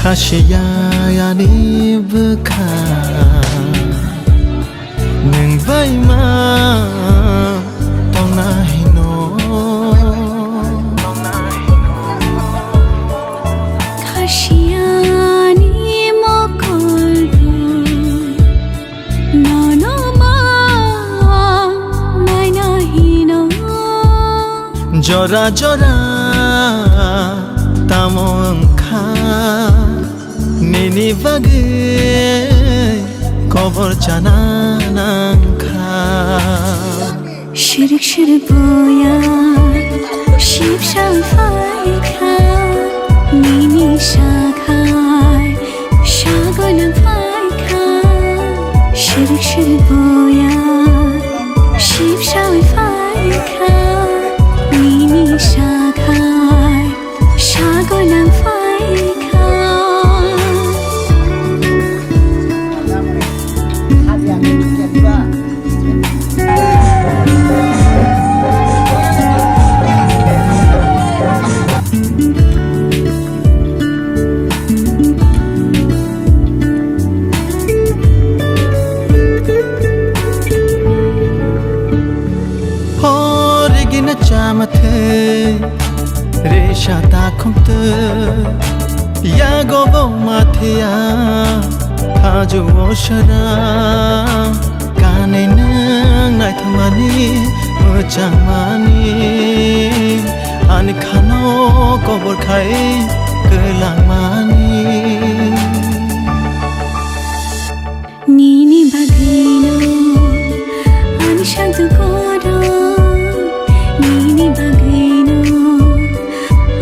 Khashia yani bkha Nung vai ma Tong na hino Khashia ni mokolbu No no ma Nai na hino Jora jora Tamong kha Nini bagai Kobor janang kha Shirik shirik boya Ship shall fly kha Nini shakhai Shagolam fly kha Shirik shirik boya Ship shall fly kha Nini shakhai Shagolam fly kha Horigina chamathe Resha ta khumte Ya gobo mathia Khaju oshara Kane nang nai thamani Mujang mani Ani khano kobor khai Kelang mani Nini bagino Ani shantu kodo Nini bagino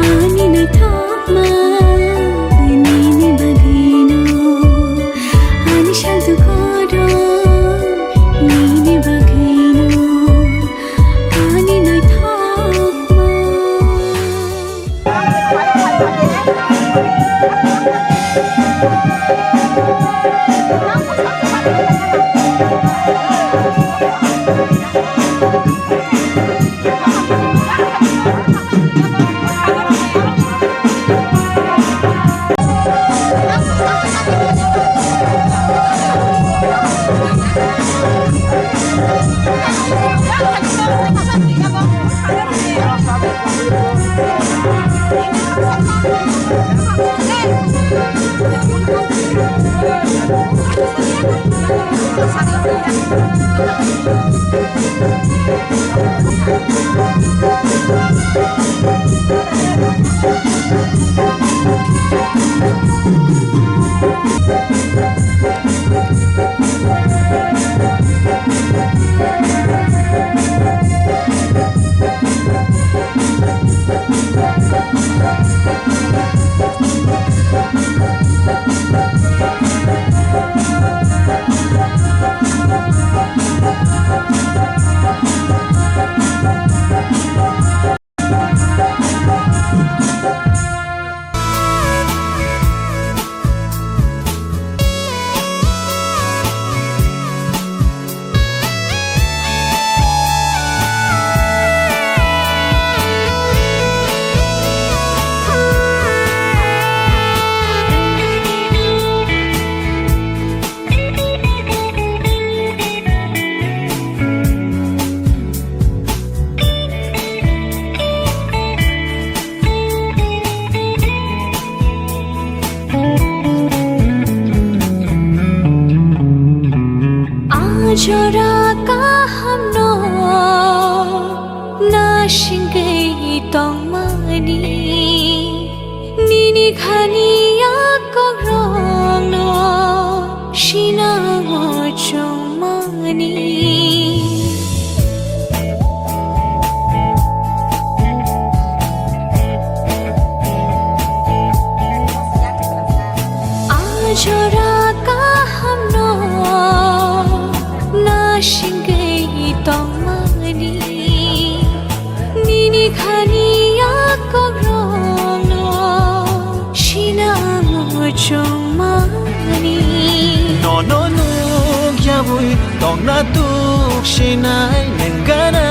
Ani na thokma Nini bagino Ani shantu kodo Nini bagino Ani na thokma Jora ka hamno na shingai tong mani Nini khani ya kogrong no shina mo chong mani Jora ka hamno na shingai tong mani Nini khani ya kogrong no shina mo chong mani No no no ya bui tong na tuk shinai nengana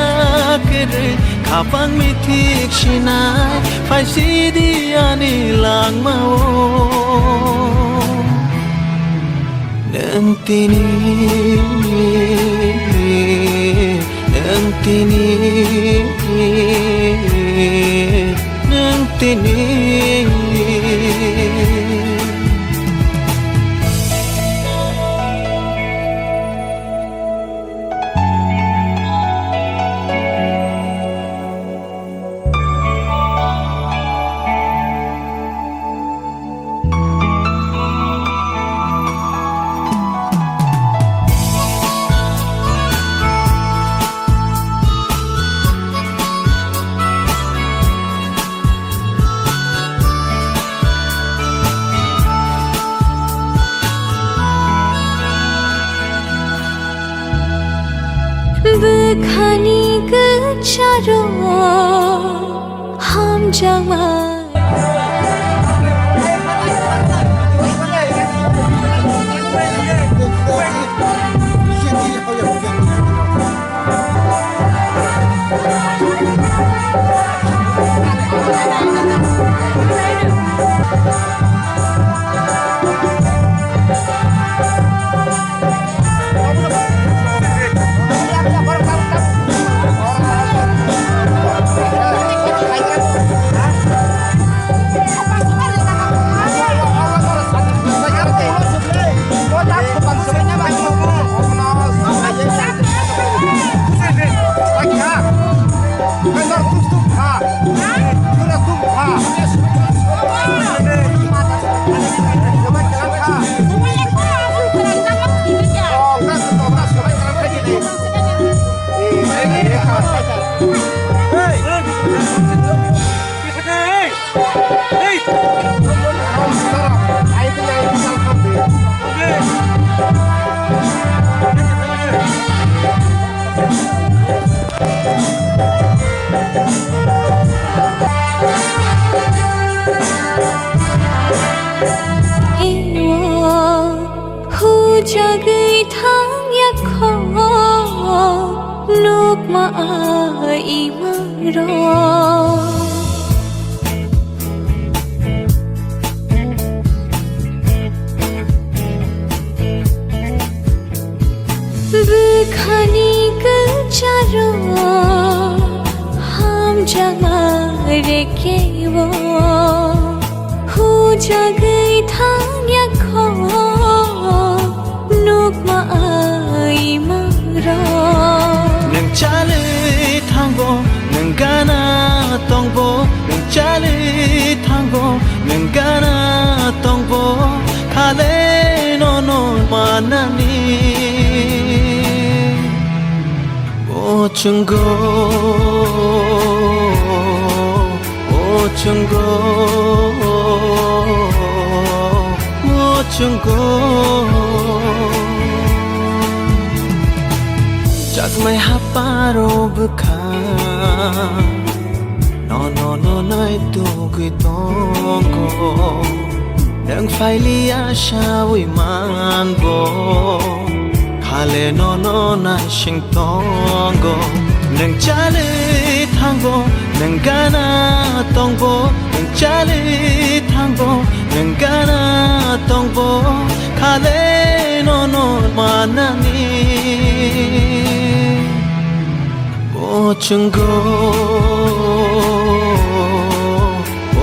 kere kapang mitik shinai fai sidi ani lang mau nentini nentini nentini Bukhani ke charo ham jamai jagai thang yak kho nuk ma ai ma ro bukhani ke charo ham jamare kewo hu jagai thang yak kho ma ai ma ro nang chale thangbo nang gana tongbo nang chale thangbo nang gana tongbo khale no no manani o chungo o chungo o chungo Jagmai haparo bukha no no no nai tu gui tongo nang faili asha wi mango khale no no na sing tongo nang chale thangbo nang gana tongbo nang chale thangbo nang gana tongbo khale no no manani O chungo,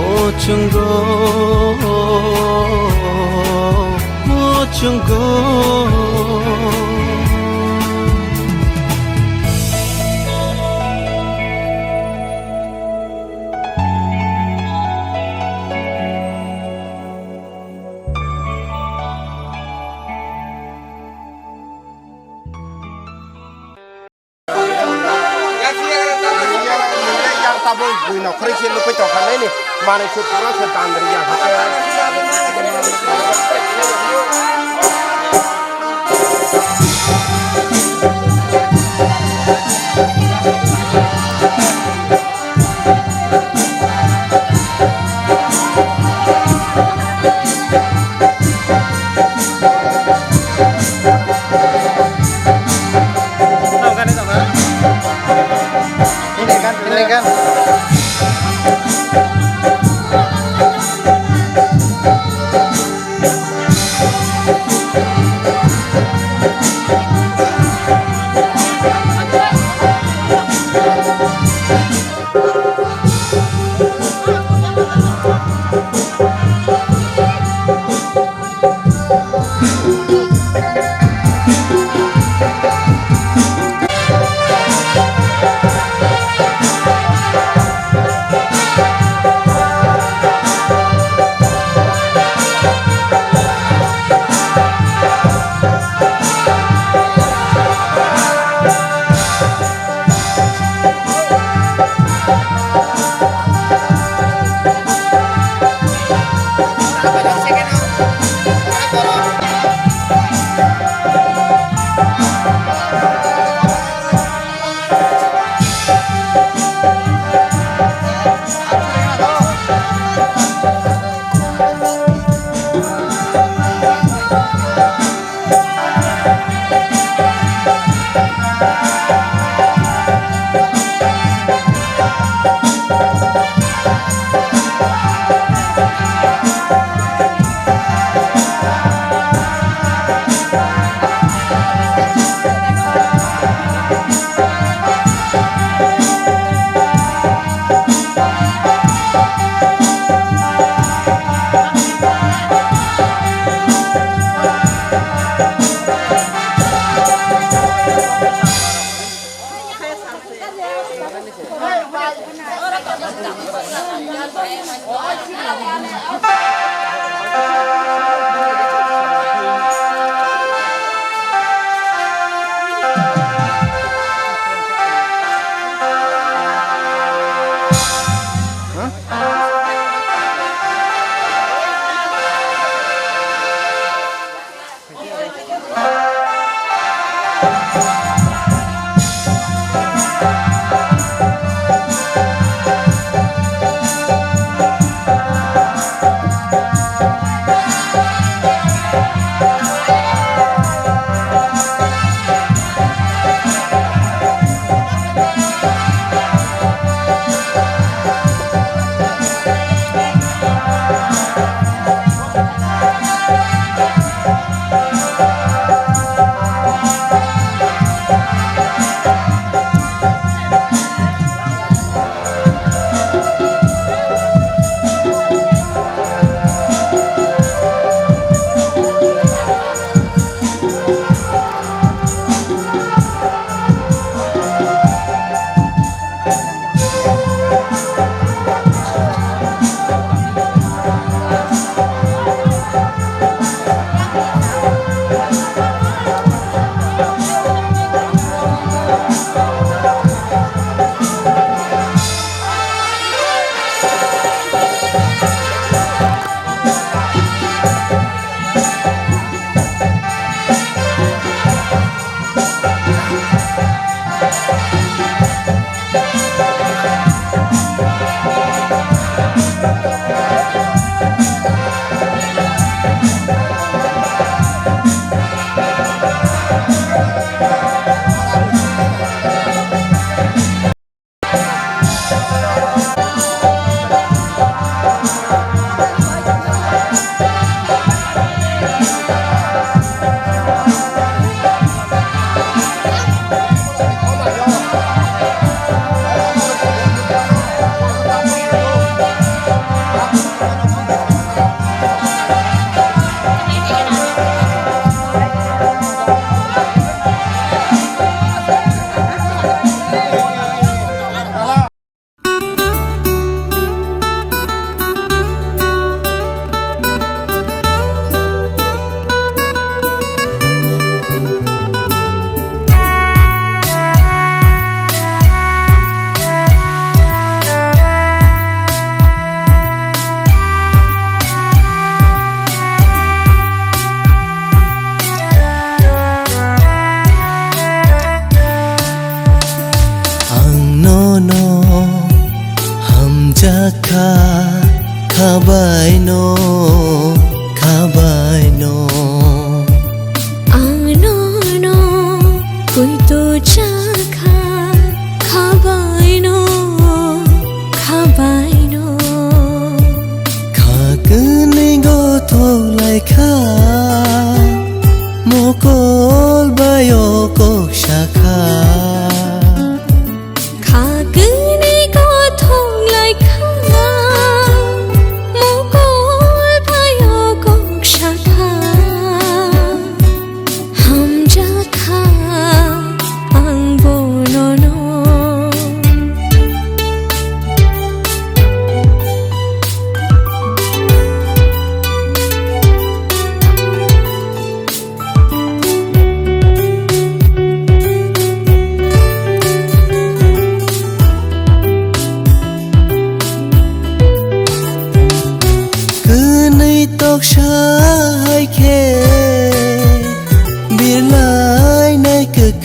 o chungo, o chungo. Gue nak kerja lupa cakap ni, mana syukur aku tandri yang hati.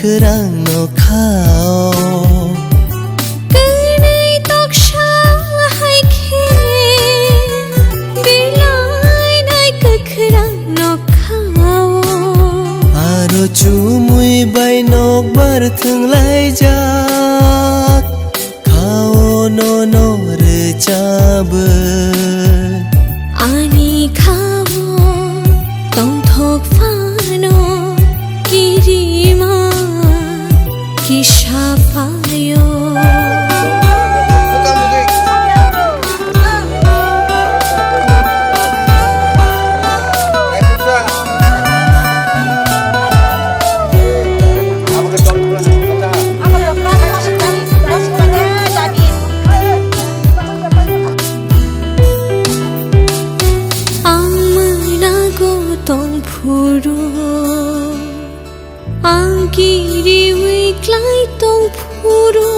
kerang no khao cứ nay tóc sáng hay khen vì lại nay cứ kerang no khao aro chu mui bai nok bar thung lai jak khao no re cha bơ ani khao tong thok pha no kirima kisha payo tong phuru angkiri wiklai tong phuru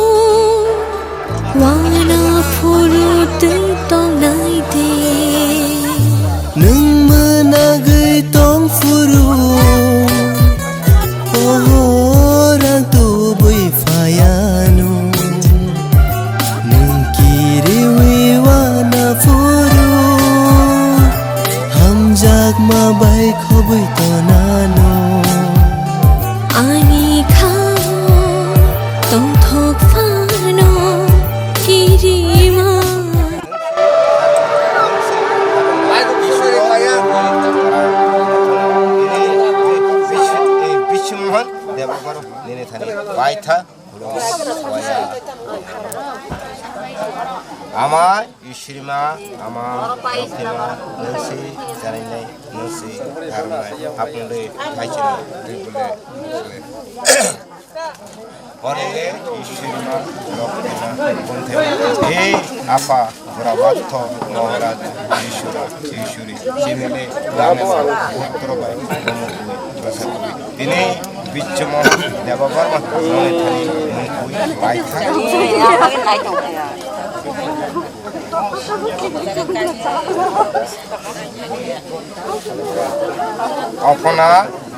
wana phuru te tong nai de nung mana gai tong phuru orang tu bui fayanu nung kiri wi wana phuru jak ma bai khobui to nano ani khao tong thok pha no kirima bichumhan devabar nene thani baitha ama yushrima ama lokima nasi jarinai nasi harnai apnde baichina dibule ore yushrima lokima bonthema hey apa bravatho moharaj yishuri chimele lamema utro bai nomukui basakui dine bichmo devabarma none thani mukui baitha अपना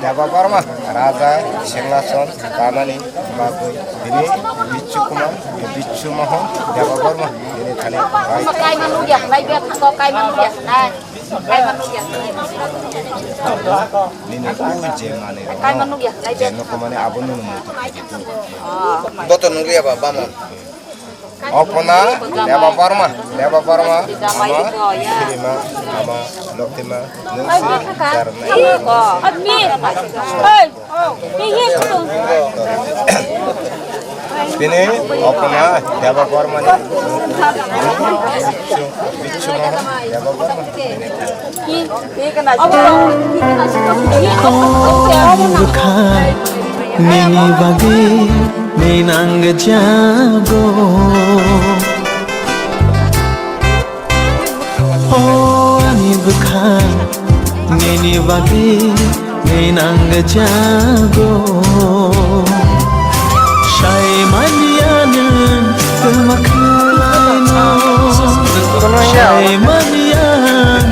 देवबर्मा राजा सिंहासन कामानी बागुई दिने बिच्चु कुमार बिच्चु मोहन देवबर्मा दिने थाने kai manu dia lai be thang kai manu dia nai kai manu dia दिने को जे माने kai manu dia lai be जेनो को माने आबुनु नु gitu Boto nunggu ya Pak Bamon. अपना Debbarma ama Yushrima ama Loktima nasi jarnai admi oi ni ye tu Dine अपना देवबर्मा ने बिच्चु मोहन देवबर्मा दिने ni kana bukan nini bagi minang jago oh ani bukan nini bagi minang jago Shai manianan kemaklaino Shai manian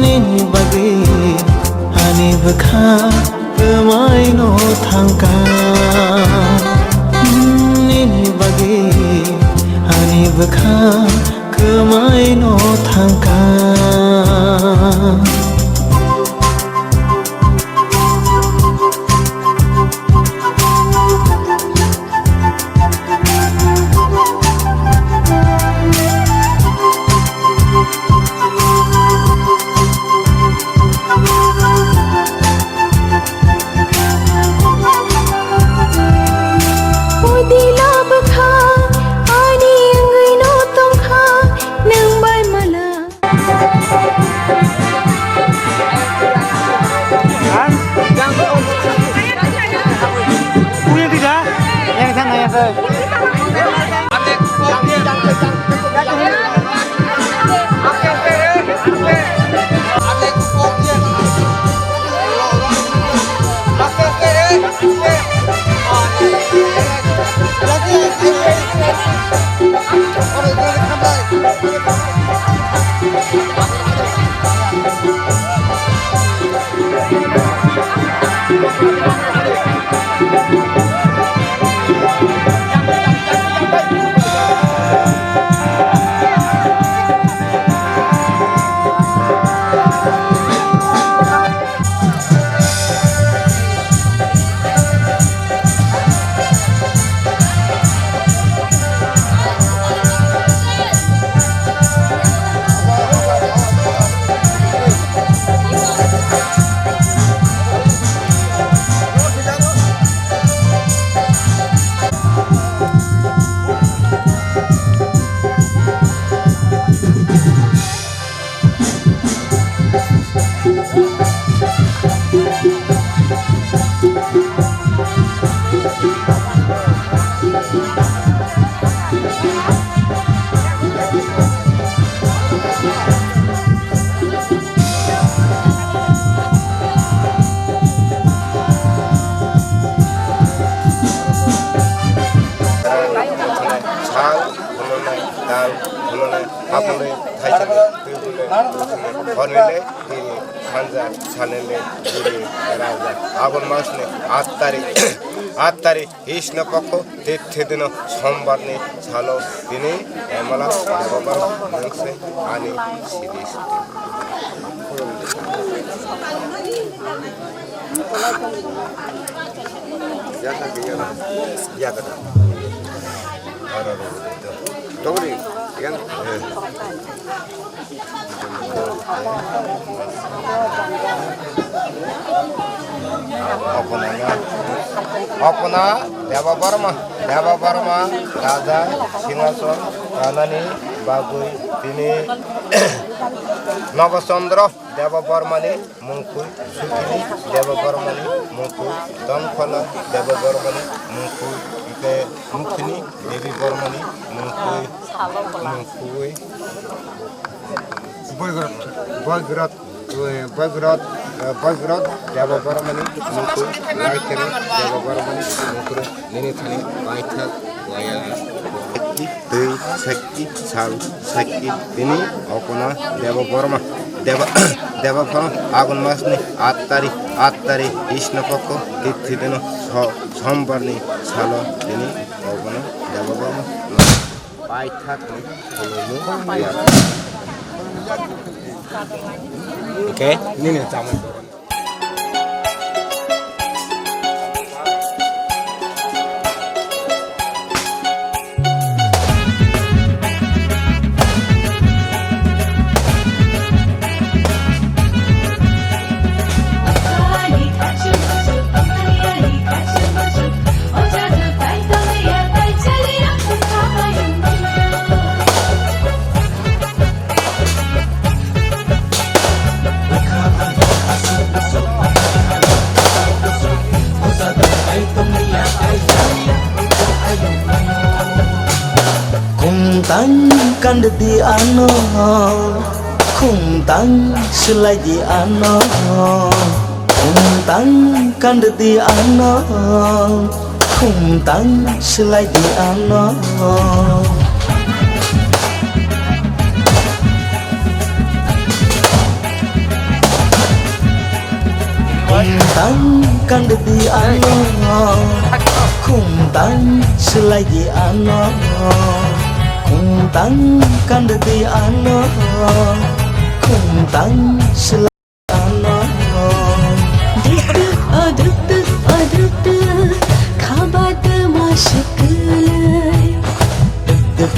Nini bagi hani bekha kemaino thangka Nini bagi hani bekha kemaino thangka আপলে থাইলে হরলে খানজা ছানেলে রাজা আগুন মাসনে 8 তারিখ কৃষ্ণ পক্ষ তীর্থে দিন সোমবার নে ছালো দিনে এমলা দেববার মংসে আনি সিরিস अपना देवबर्मा राजा सिंहासन रानानी बागुई तिनी नवचंद्र देवबर्मानी मुंकुई सुकिनी देवबर्मानी मुंकुई तनखला देवबर्मानी मुंकुई इके मुखनी देवी बर्मानी मुंकुई बजरत देवबर्मानी मुंकुई लाइकेनी देवबर्मानी मुंकुई निने थानी बाइथाक वाया दै साक्की साल साक्की तिनी अपना देवबर्मा देवबर्मा आगुन मासनि 8 तारिख कृष्ण पक्ष तिथि दिन सोमवार नि सालो तिनी अपना देवबर्मा बाइथाक ओके निने चामन Tang kan di ano, khung tang selai di ano, khung tang kan di ano, khung tang selai di ano. Khung tang kan di ano, khung tang selai di ano. Khung tang kan di ano, khung tang selai ano. Duk khabat maşıklar. Duk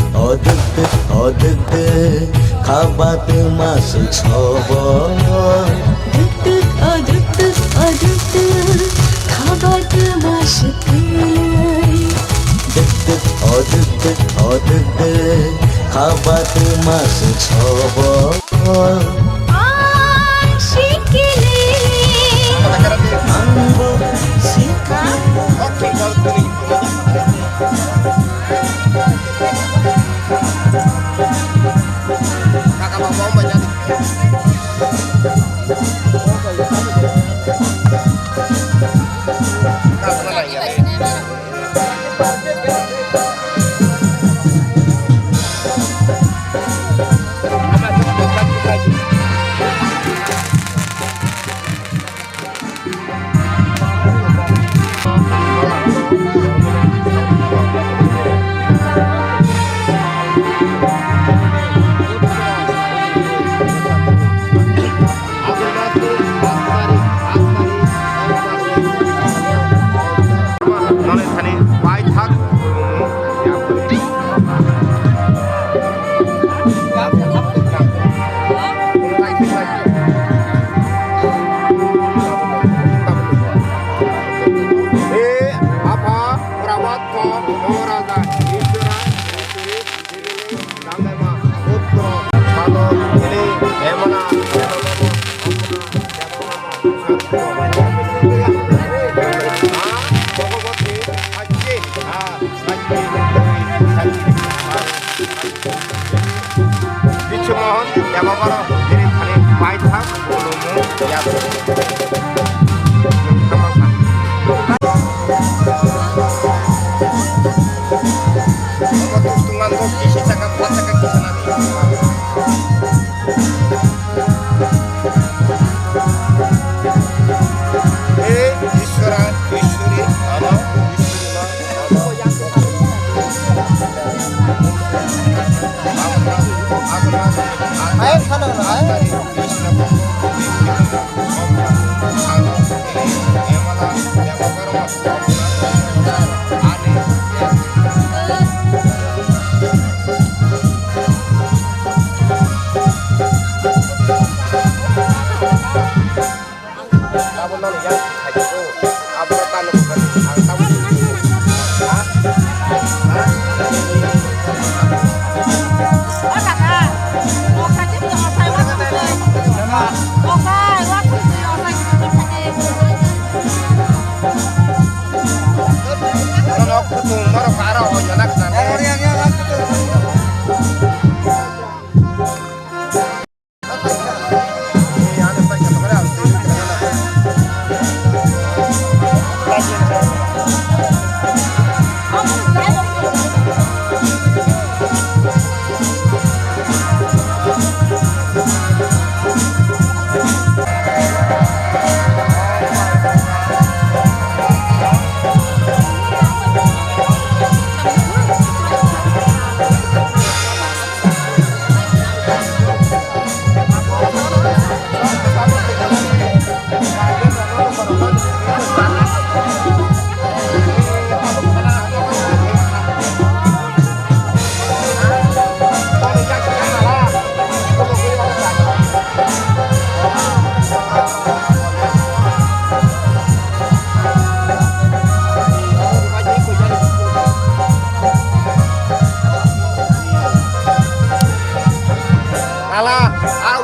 khabat masuk sobo. Duk khabat maşıklar. Duk khabat masuk sobo. Aşıklar. Mambo sika. kakak bawa banyak Mohon ya Bapak jadi kali baik tak ulumu ya tungan kok kisi cakap cakap kisah nanti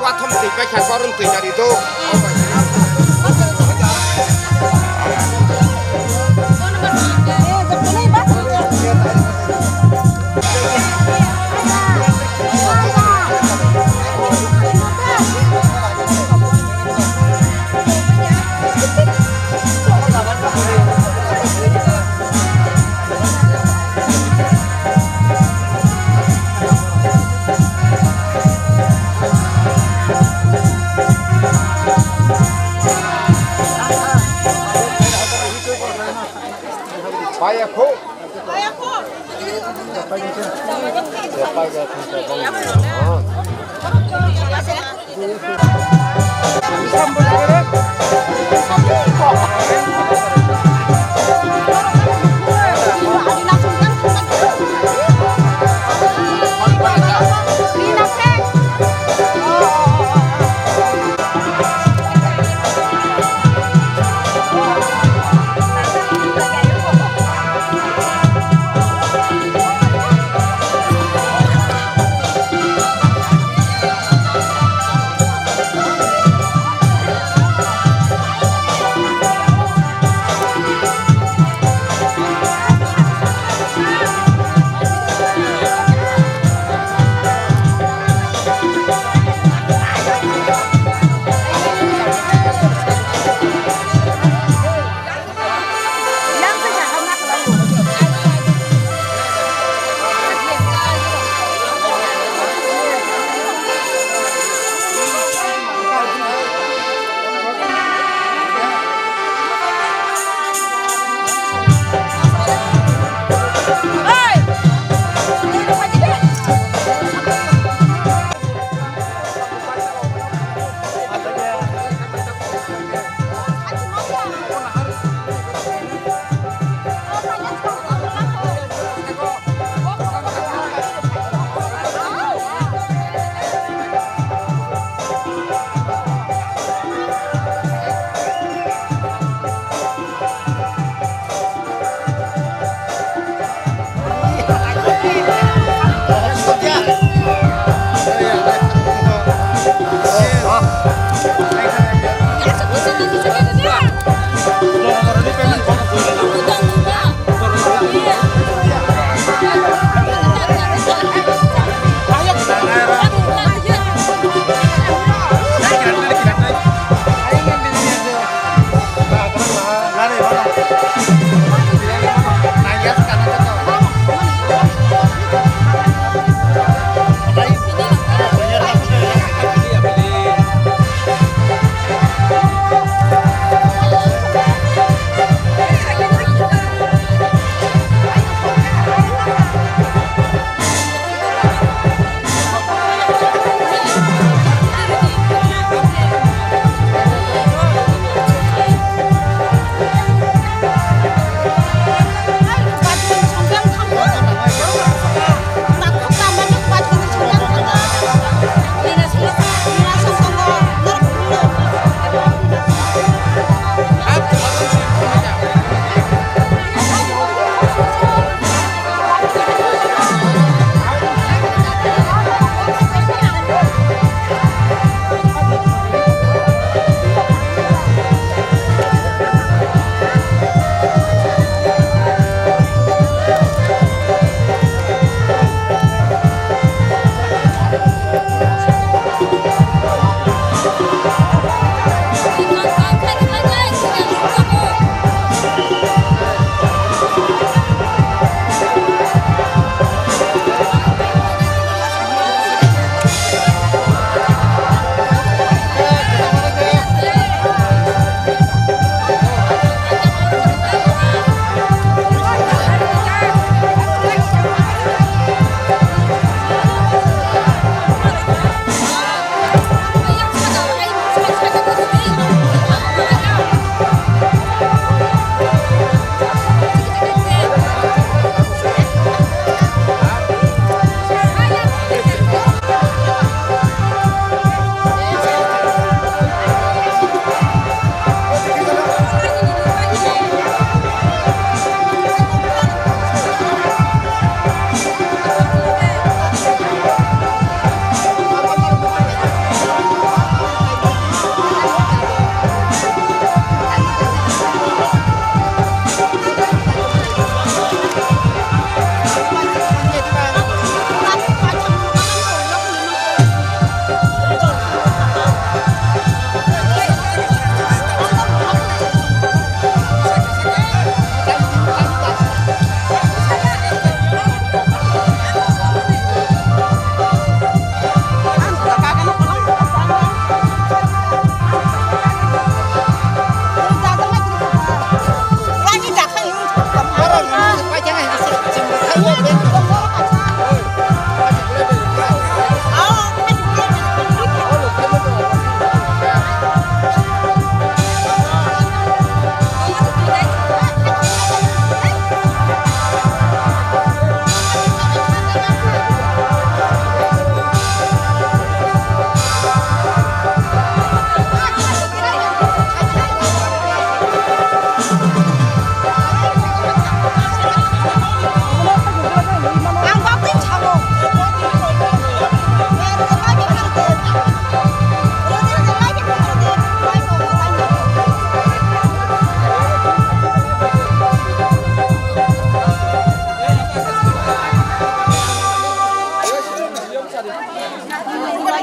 watham ti pa kha korun ti nari to Paya ko.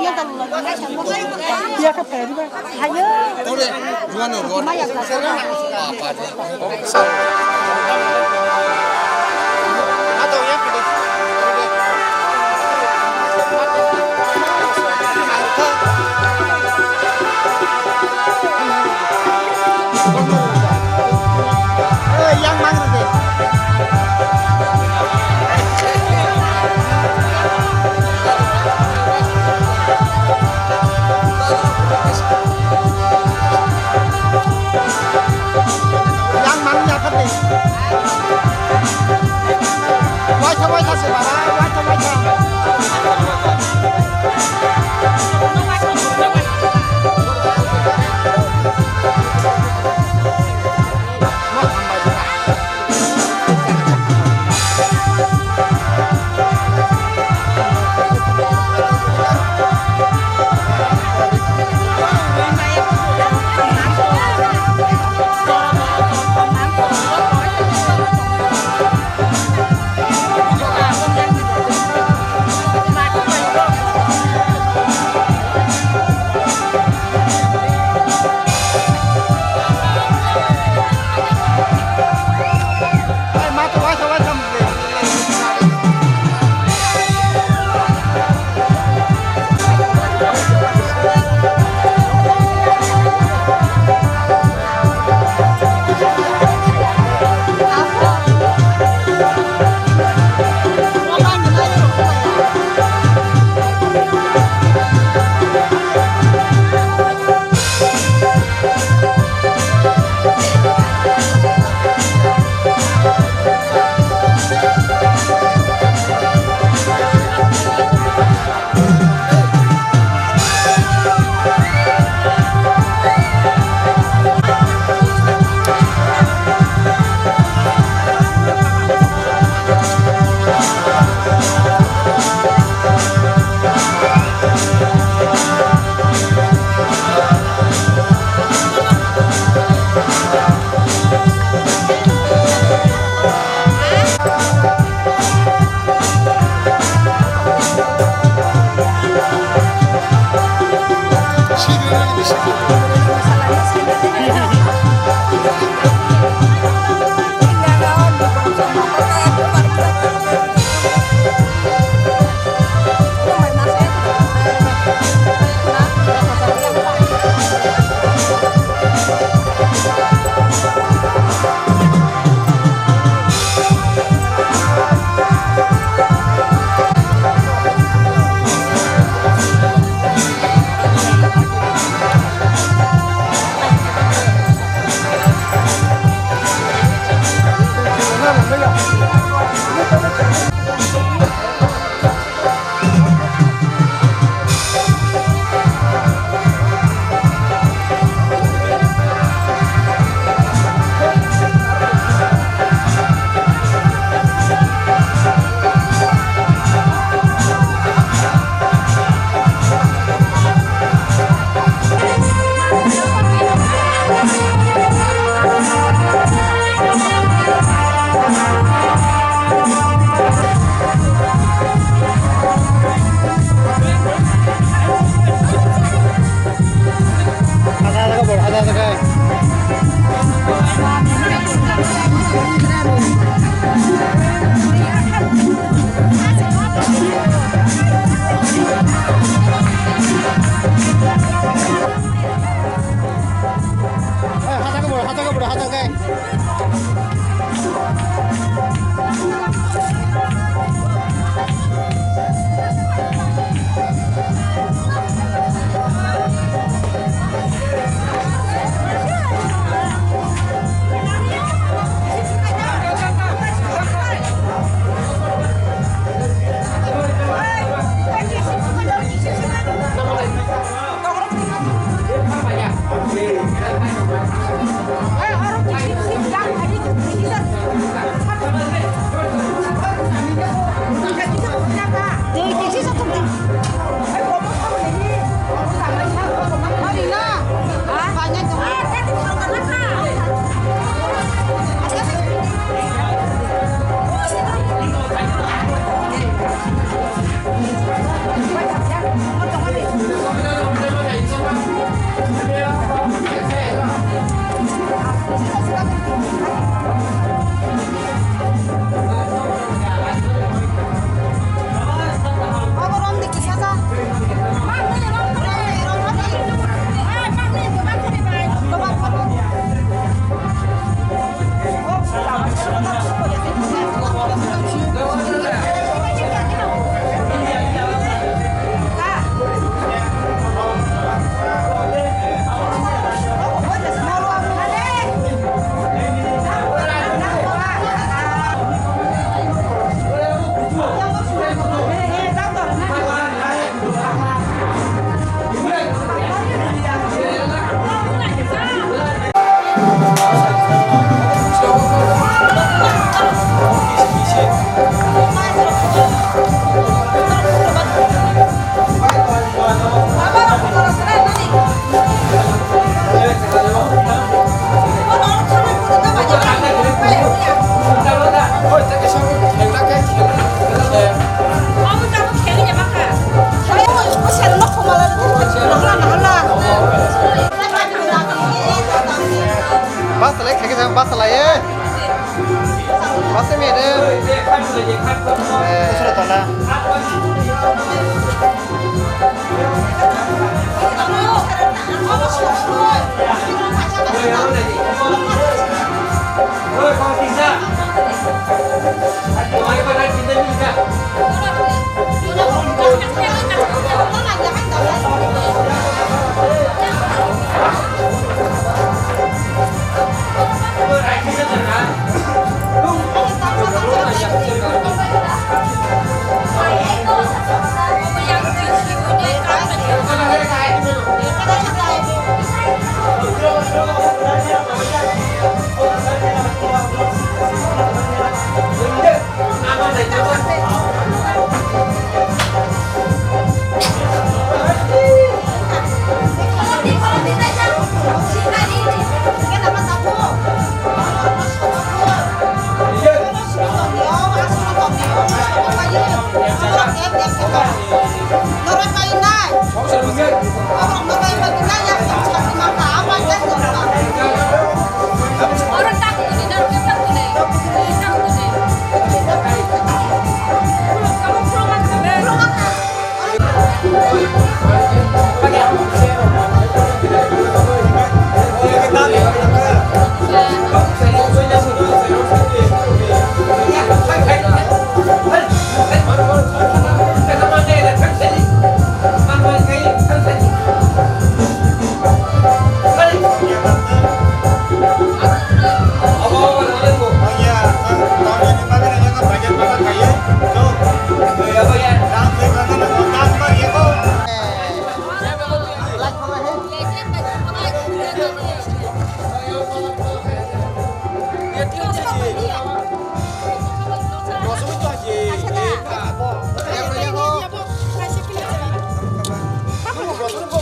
Tahu deh, gimana gua? Apa deh? Atau ya pedih. Yang mana deh? Yang mana kan deh? Wajah sih, wajah.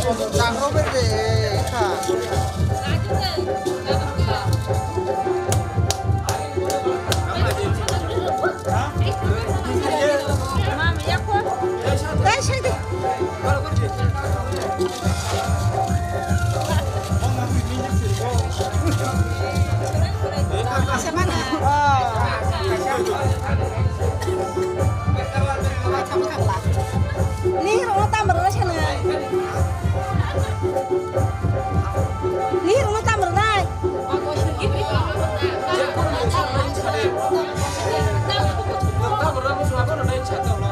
Tangro berde ka. Ni rumah tamar na sana. Ni rumah tamar na.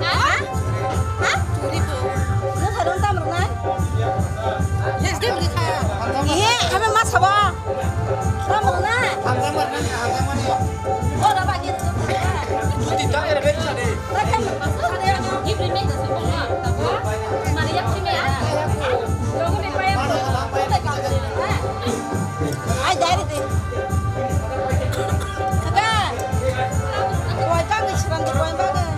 Hah? Nó thay rumah tamar na. Iya, kami mas apa? Tamar na. Oh, dapat gitu. Ai dari deh. Kagak. Kau kan disuruh di poin bagai.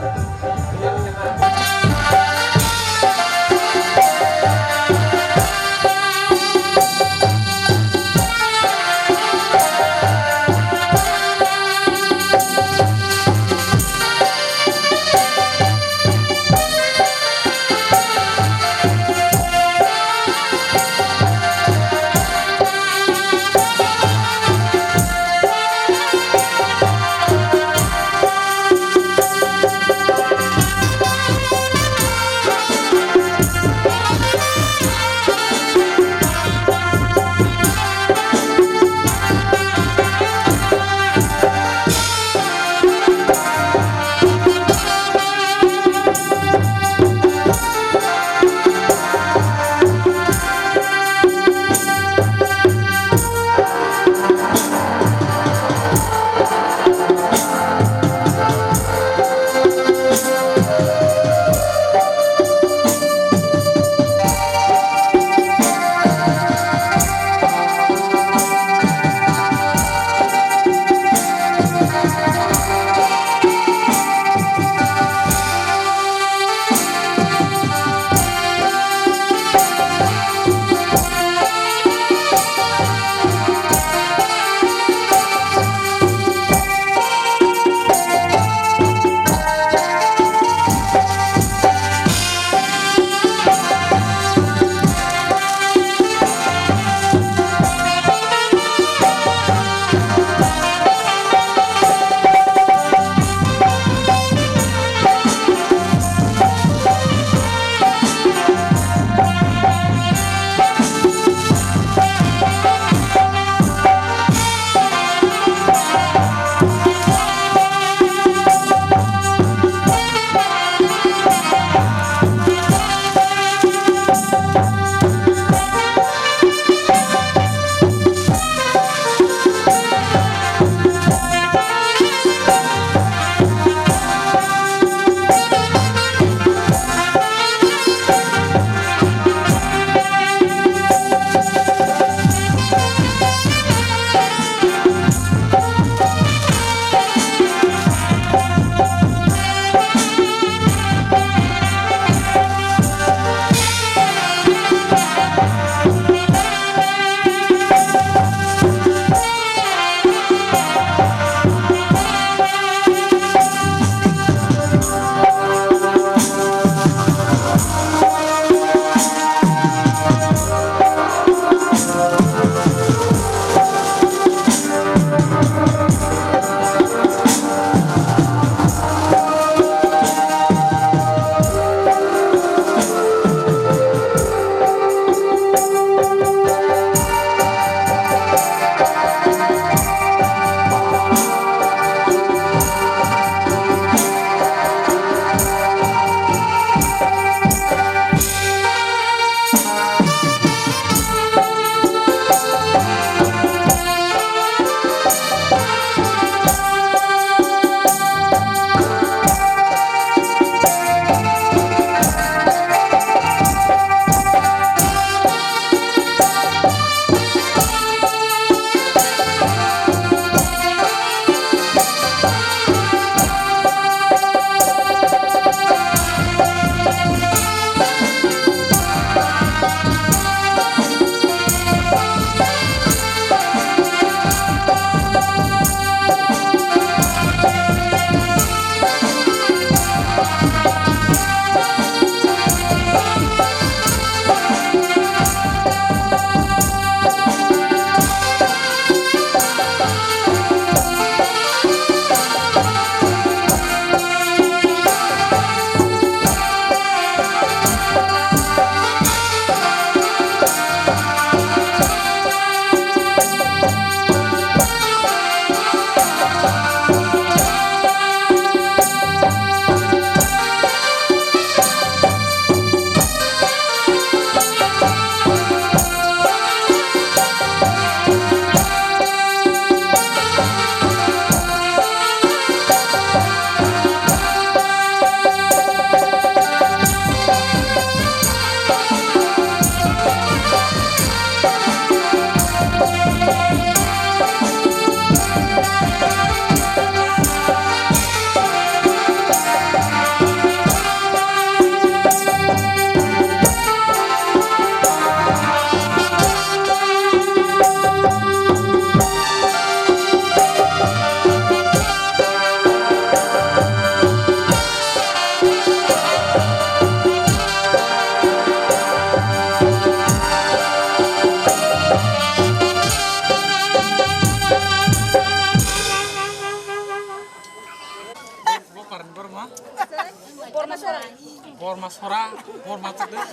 sora hormat deh.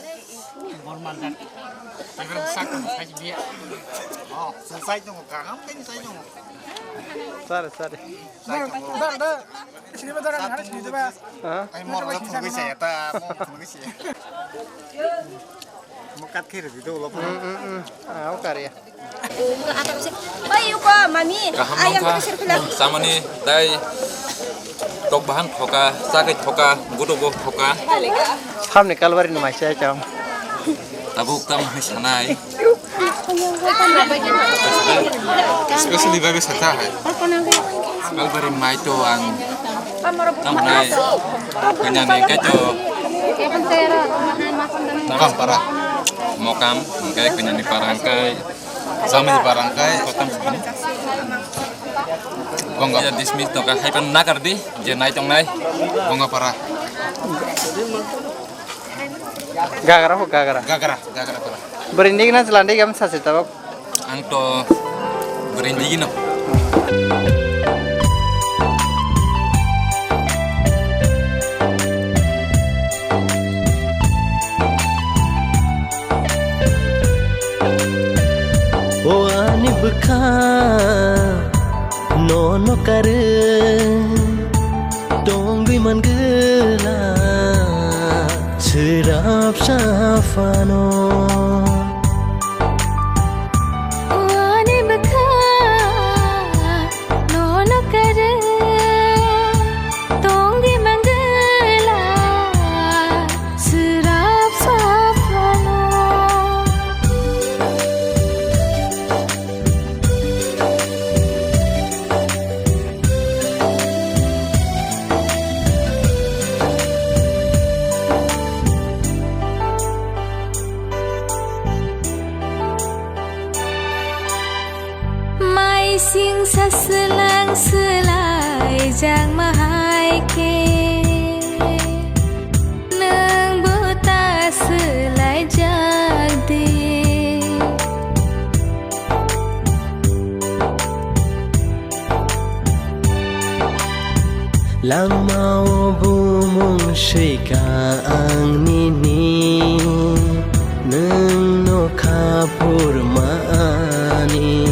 Hormat dah. Agar sak saya dia. Oh, selesai dong kakak kan saya dong. Sorry. Sini betul kan sini tu bah. Ay mau lah tunggu saya ta, mau tunggu saya. Mau kat kiri itu loh. Aku karya. Bayu ko, mami. Ayam ko sirkular. Sama nih, dari tok bahan thoka, sakit thoka, gudo go thoka. Ham nih kalwarin nama saya cam. Tabuk tam sanai. Especially baby sata hai. Kalbari mai to ang tam nai. Kanya nih kaco. Nakam para. Mokam, kayak kanya nih parangkai. Sama di barangkai. Kotam sini. Bongga. Ya dismiss to ka haipan nakar di, je nai tong nai. Bongga para. Gagara. Gagara para. Berinding na selandai kami sasi tabak. Ang to berindigi no. O ani beka nono kare dong bi man gela serap safano Wani baka nono kare tongi manggala serap safano Mai sing sa selang selai jang mahai ke Neng buta selai jag di lang mau bumung shika ang nini neng no kapur maani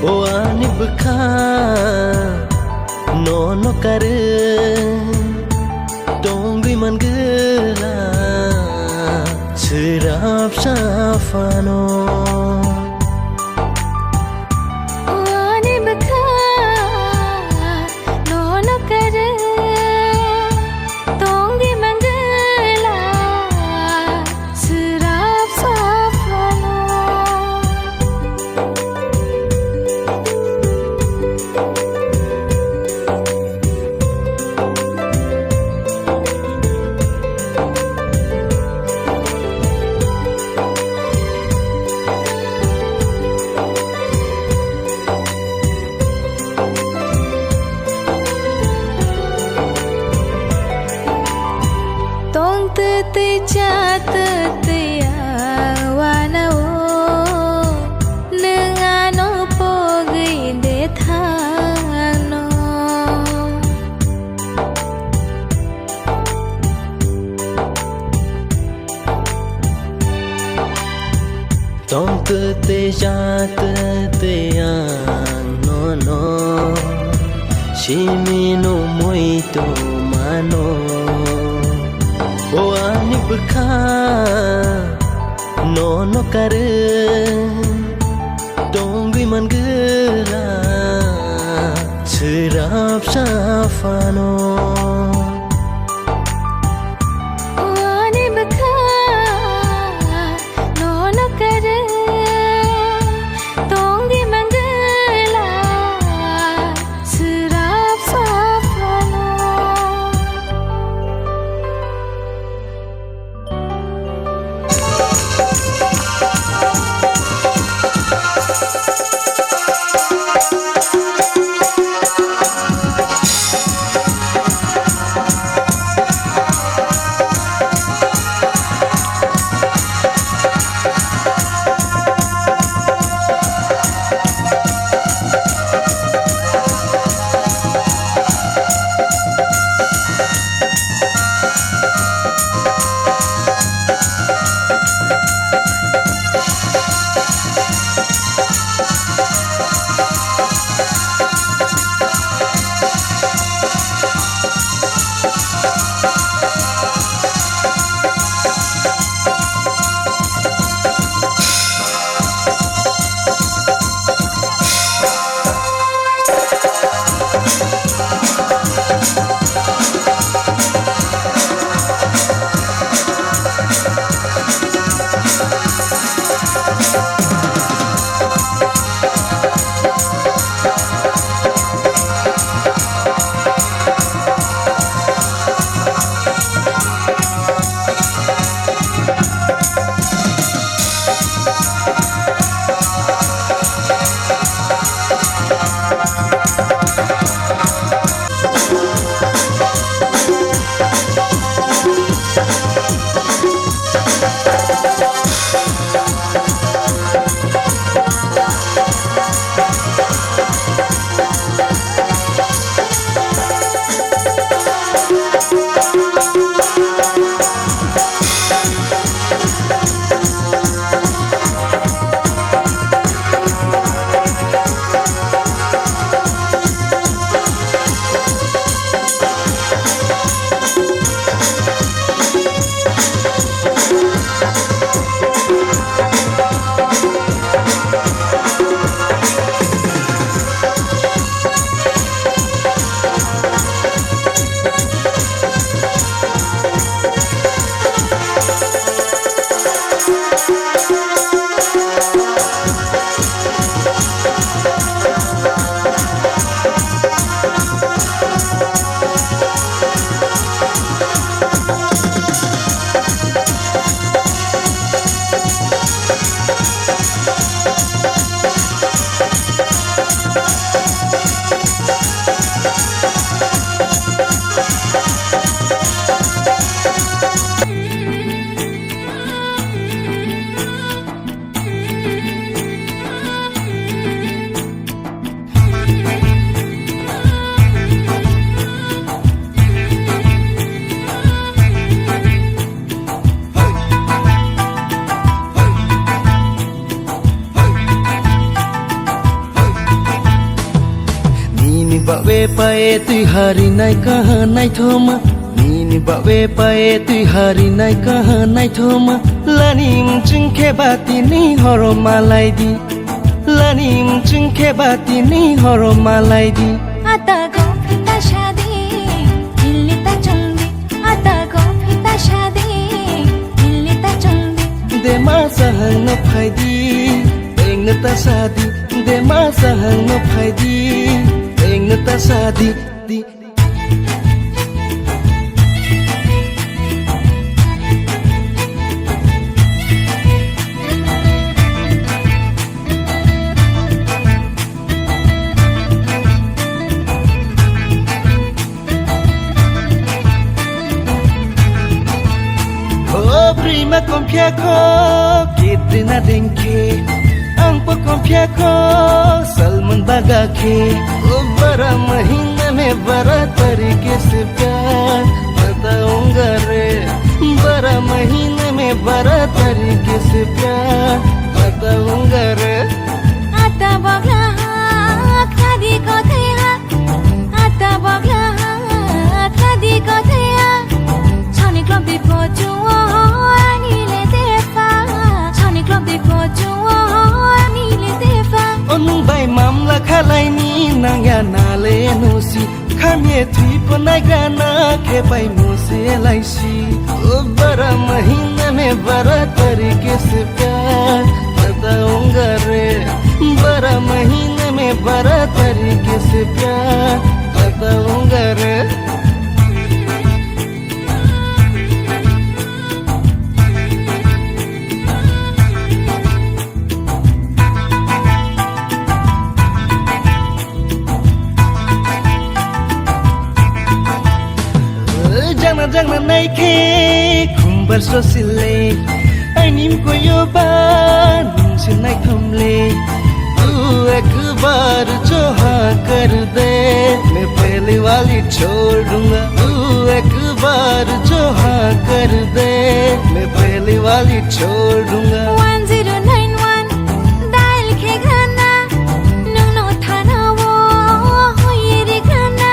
o ani beka nono kare dong bi man gela serap safano Wani baka nono kare tongi manggala serap safano Tong tete cha tete ya wana o nengano pogi de thano tong te yang no shimi no muito mano o ani beka nono kare dong bi man gela serap safano Wani baka nono kare tongi manggala serap safano bawe pae tui hari nai kaha nai thoma Nini bawe pae tui hari nai kaha nai thoma Lanim chungke bati ni horo malai di Lanim chungke bati ni horo malai di आता गो फिता शादी हिल्ली ता चुंगी आता गो फिता शादी हिल्ली ता चुंगी De masa hang no phaidi Eng na ta sadi De masa hang no phaidi Eng na ta sadi di Prima compia ko kitrina denke ang po compia ko salman baga ke bara mahina में बड़ा तरीके से प्यार बताऊंगा रे बड़ा महीने में बड़ा तरीके से प्यार बताऊंगा रे आता बगला खादी को थैया आता बगला खादी को थैया छानी क्लब दी पोचो Onung bai mamla khalai ni nangya nale nosi Khamye thui panai gana ke bai mose laisi O bara mahina mein bara tarike se pyar बताऊंगा रे bara mahina mein bara tarike se pyar बताऊंगा रे Jana naike kumbar sosile Ainim ko yo bar nungsi naik kamle तू एक बार जो हाँ कर दे मैं पहले वाली छोड़ दूंगा तू एक बार जो हाँ कर दे मैं पहले वाली छोड़ दूंगा 1091 डायल के गाना नुनो थाना वो हो ये रे गाना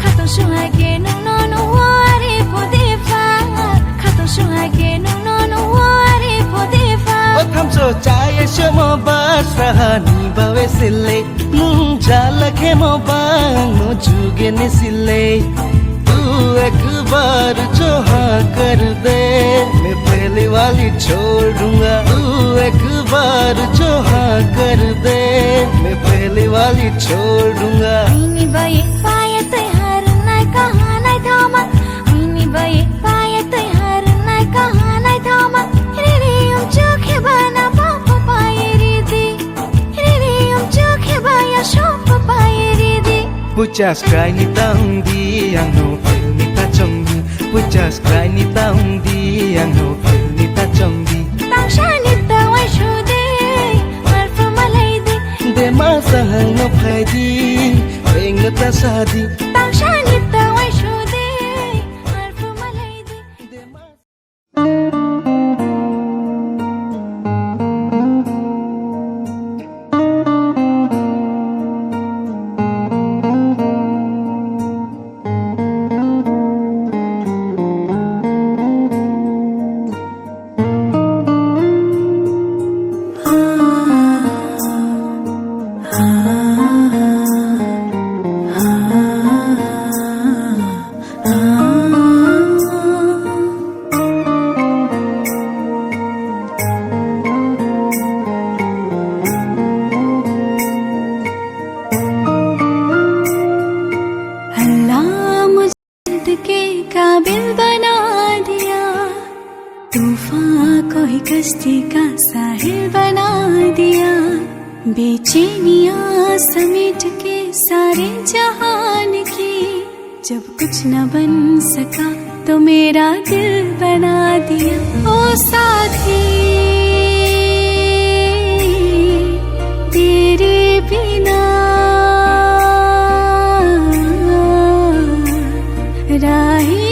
खातो सुहागे नुनो नो वारे पोदेफा खातो सुहागे नुनो नो वारे पोदेफा ओ थम सो चाहे शमो बास रहनी बावे सिले जाला के मो बांग नो जुगे ने सिले तू एक बार जो हाँ कर दे मैं पहले वाली छोड़ दूंगा तू एक बार जो हाँ कर दे मैं पहले वाली छोड़ दूंगा आईनी बाये पाये तैयार नाय कहाँ नाय धामा आईनी बाये पाये तैयार नाय कहाँ नाय धामा रे उम चोखे बना पापा पाये रे दी रे उम चोखे बाया शोप पाये रे दी Pucas cry ni taung di ang no feel ni ta chong di Pucas cry ni taung di ang no feel ni ta chong di Tangshani tawai shude marfa malai di De masa hang no phai di Eng na ta sa di Tangshani tawai shude marfa malai di कश्ती का साहिल बना दिया बेचैनियां समेट के सारे जहान की जब कुछ न बन सका तो मेरा दिल बना दिया ओ साथी तेरे बिना राही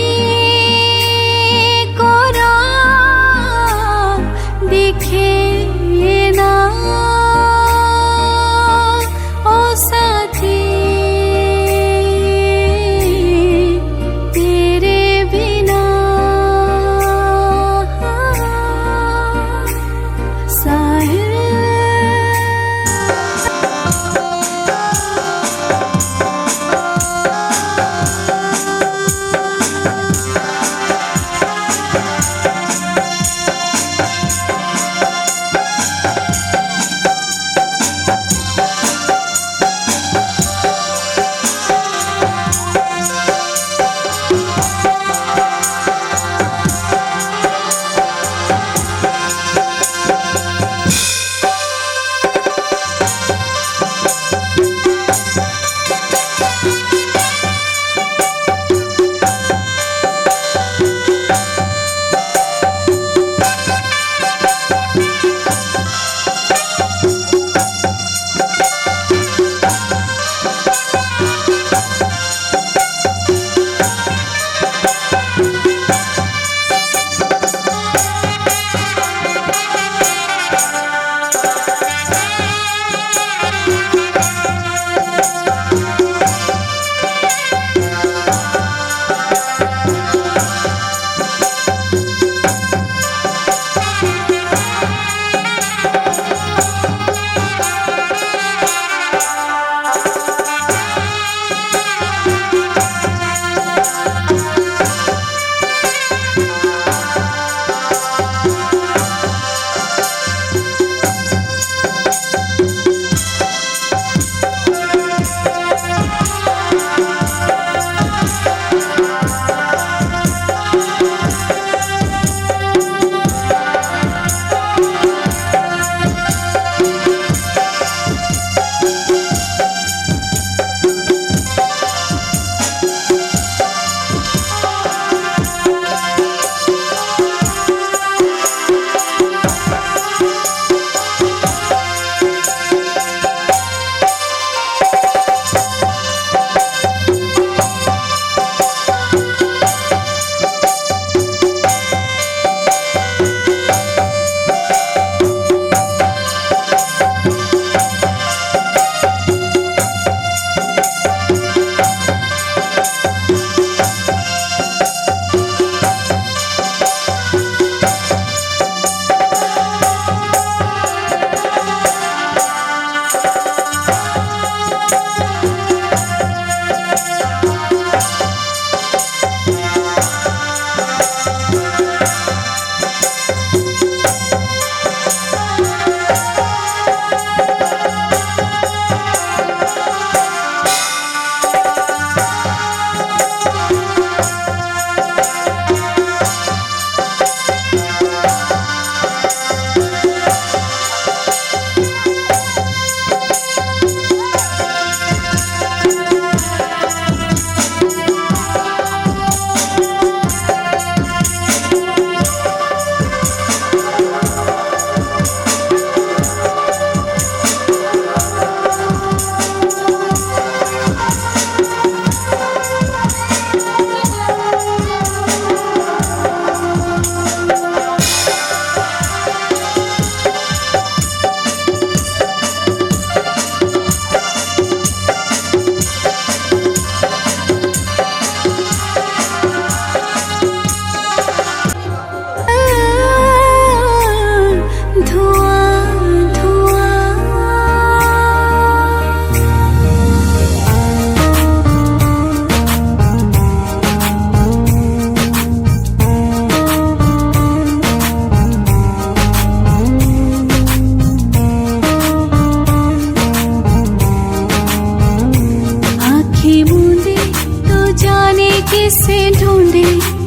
कैसे ढूंढे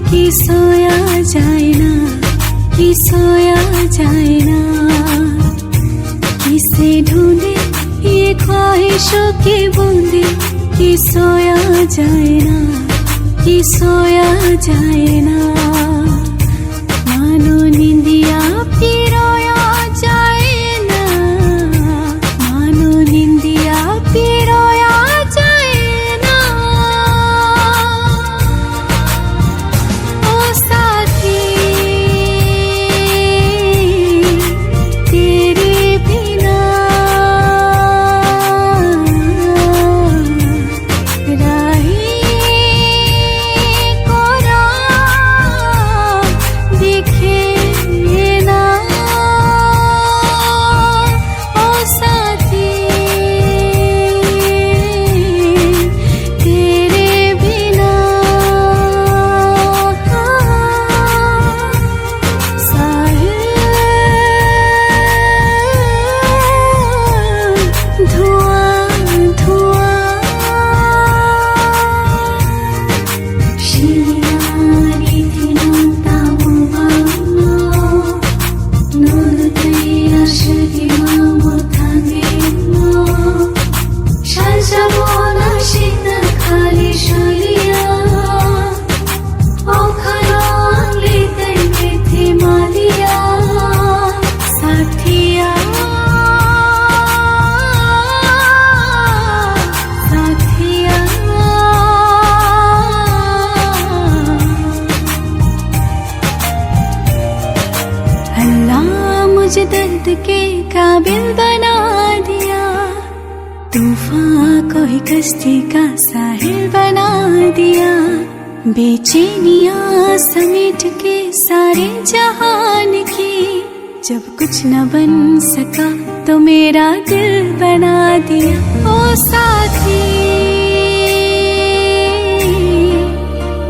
कि सोया जाए ना, कि सोया जाए ना। किसे ढूंढे ये ख्वाहिशों की बूंदे कि सोया जाए ना, कि सोया जाए ना। मानो निंदिया पिरोया जाए ना, मानो निंदिया पिरोया जाए ना। ओ साथी तेरे बिना राही कोरा दिखे ना। ओ साथी तेरे बिना साहिल धुआं धुआं शियारी दिनों तामुबानो नूरतेया शदिमामो थांगेनो शाजाबोना शिना खाली शलिया ओखलांगले तंगे थे मालिया साथिया साथिया। अल्लाह मुझे दर्द के काबिल बना दिया, तूफान को ही कश्ती का साहिल बना दिया। बेचैनियां समेट के सारे जहान की, जब कुछ न बन सका तो मेरा दिल बना दिया। ओ साथी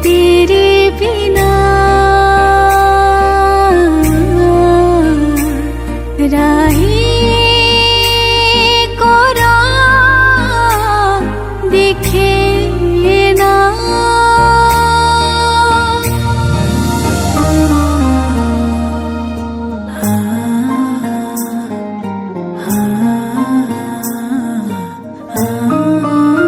तेरे बिना राही कोरा दिखे ना। हाँ हाँ हाँ हाँ।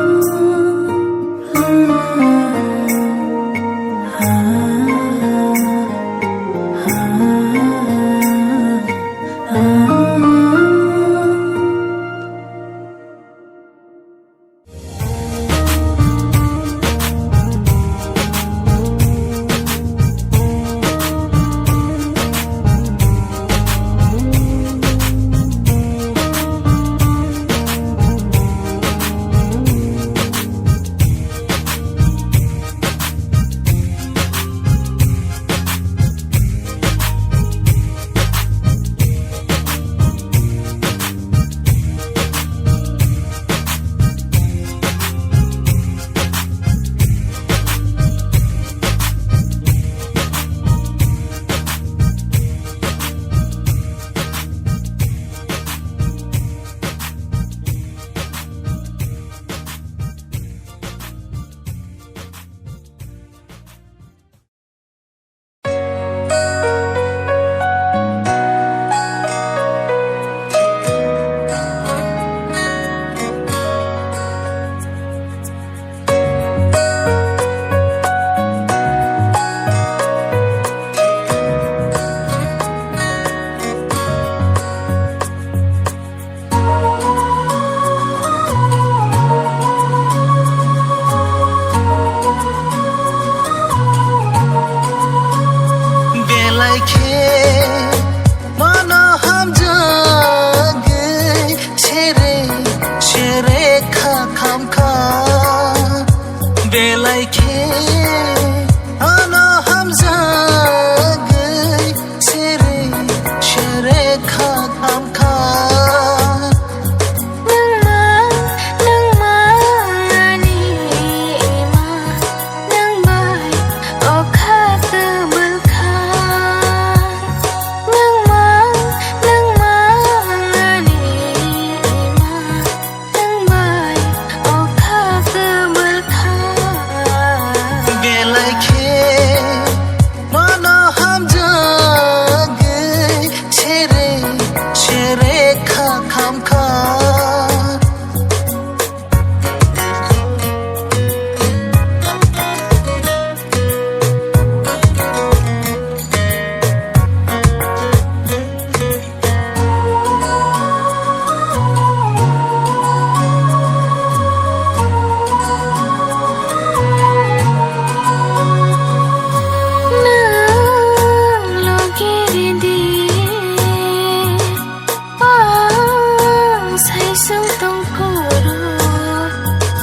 say sung tong puro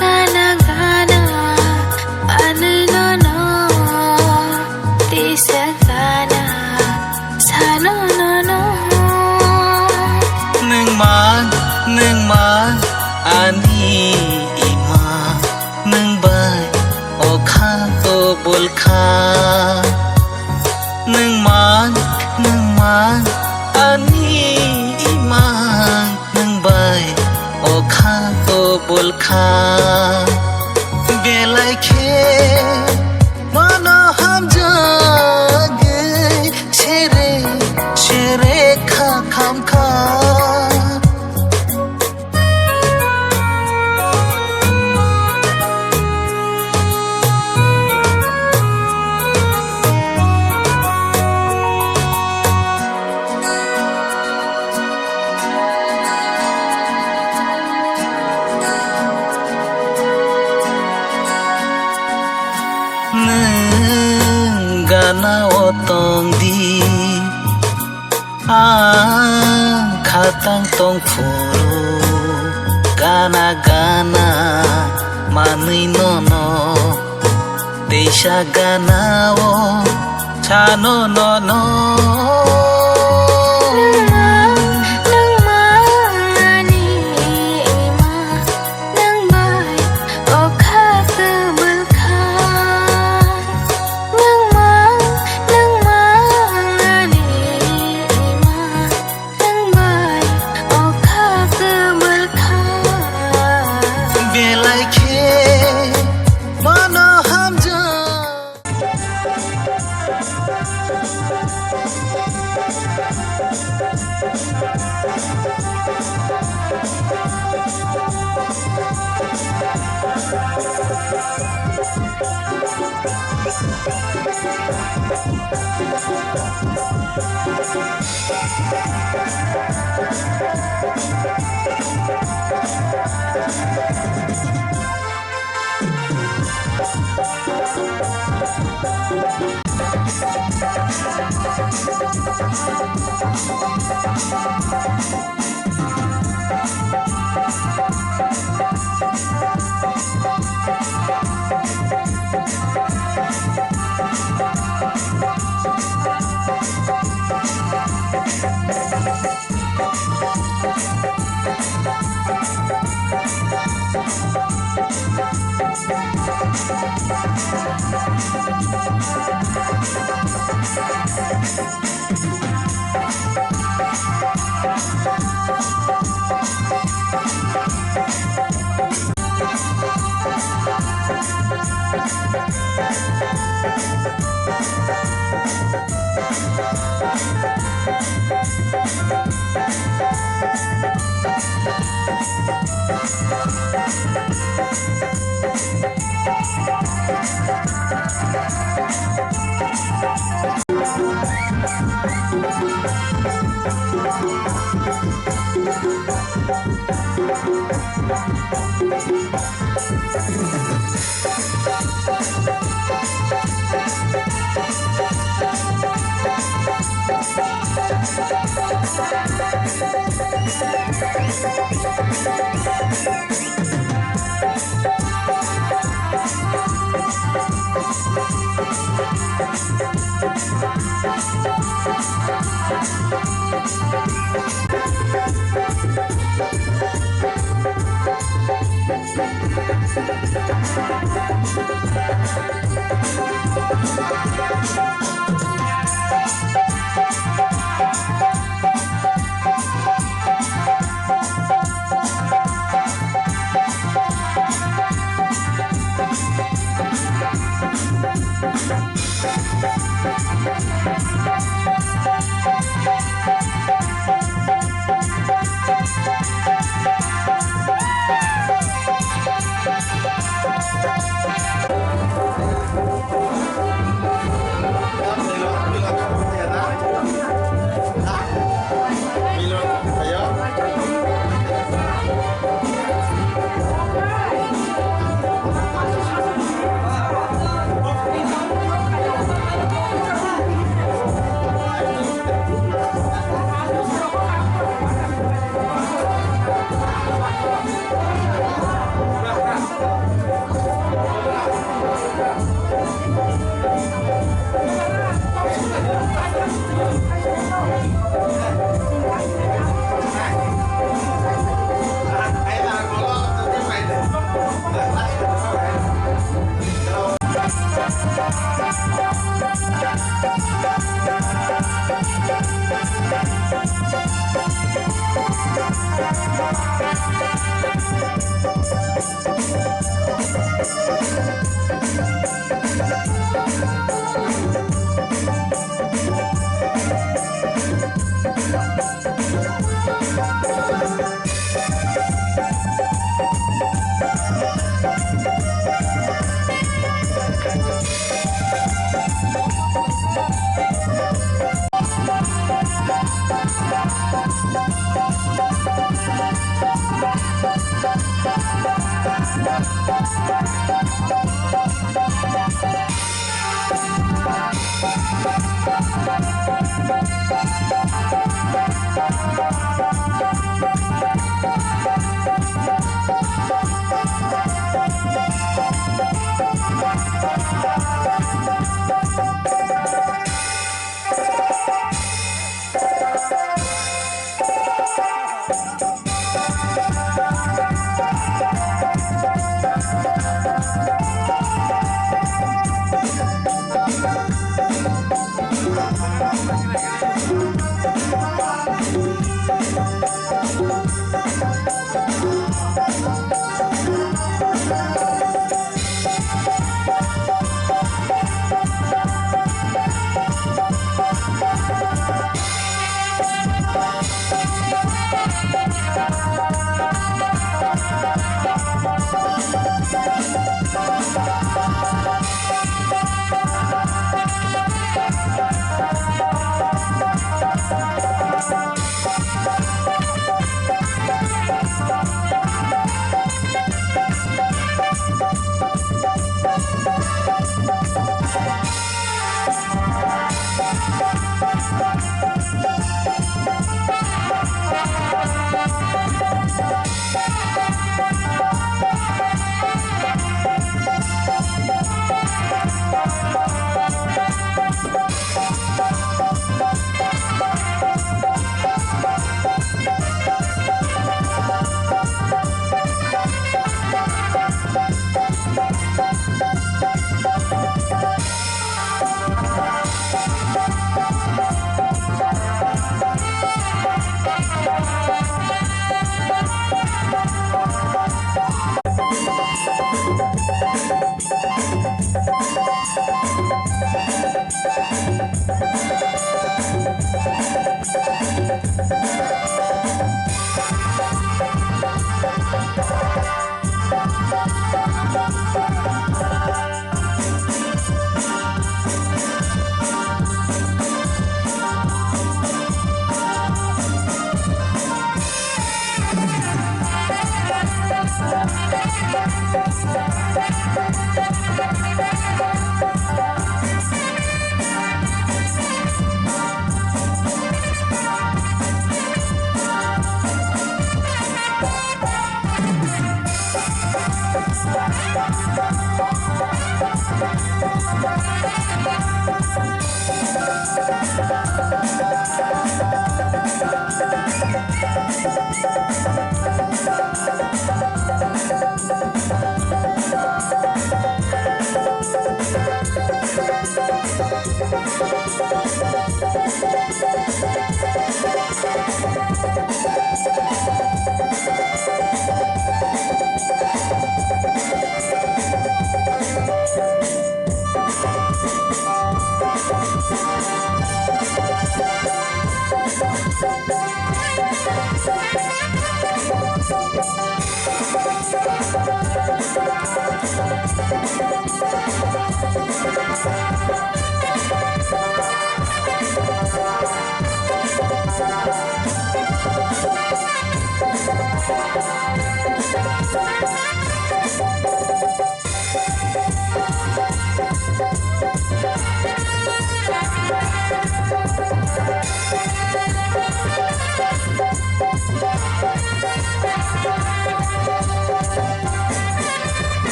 Gana gana Anay no no Di sa gana Sa no no no Neng man Ani ima Neng bay O kha o bol kha Neng man Ani ima Neng bay O kha o bol kha Belai khe Mano ham jage Chere kha kham kha Gana otong di khatang tong furu Gana manui no no Desha gana o chano no no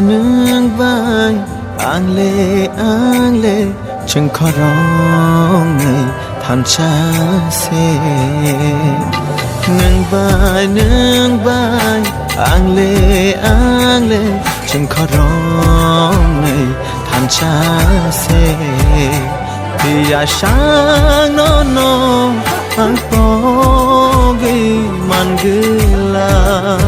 nương vai ang lệ chừng khó rong ngày than cha xe nương vai ang lệ chừng khó rong ngày than cha xe thì sáng nó ang po ghi man gila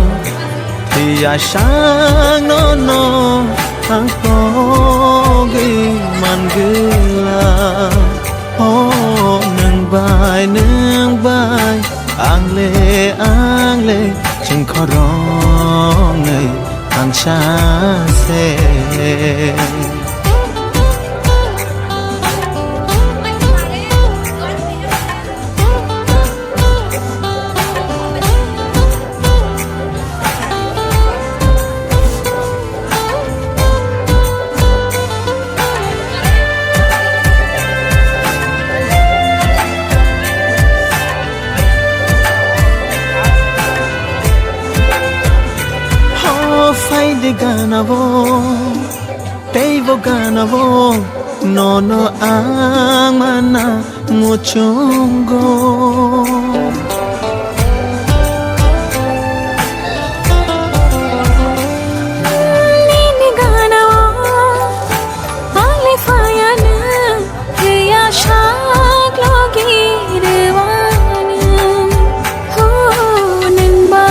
thì sáng nó ang po ghi man gila nương vai ang lệ chừng khó rong ngày than cha xe ganavo teivo ganavo nono ang mana muchungo nini ganavo ale fayana ya shak logi rewana ho namba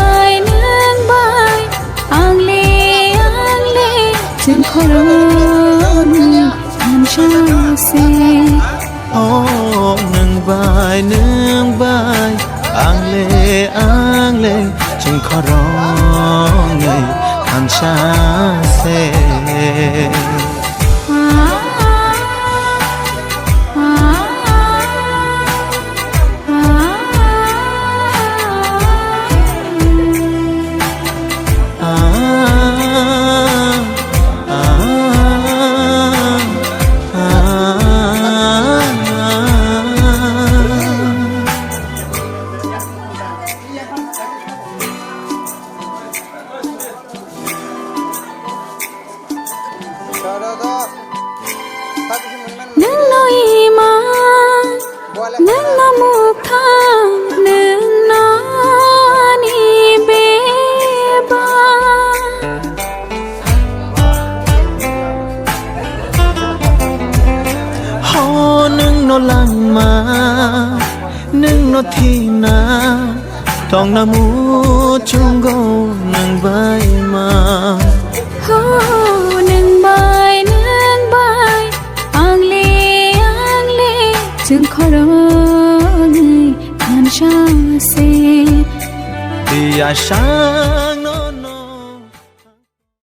खरङै खानसासे Nâng nói iman Nâng nói mukhang Nâng nói ni beba Ho nâng nó lăng mà Nâng nó thi na Tong na mu chung go nâng bay mà Nâng bay Ang le Chừng khorong Khan sha se Dia sha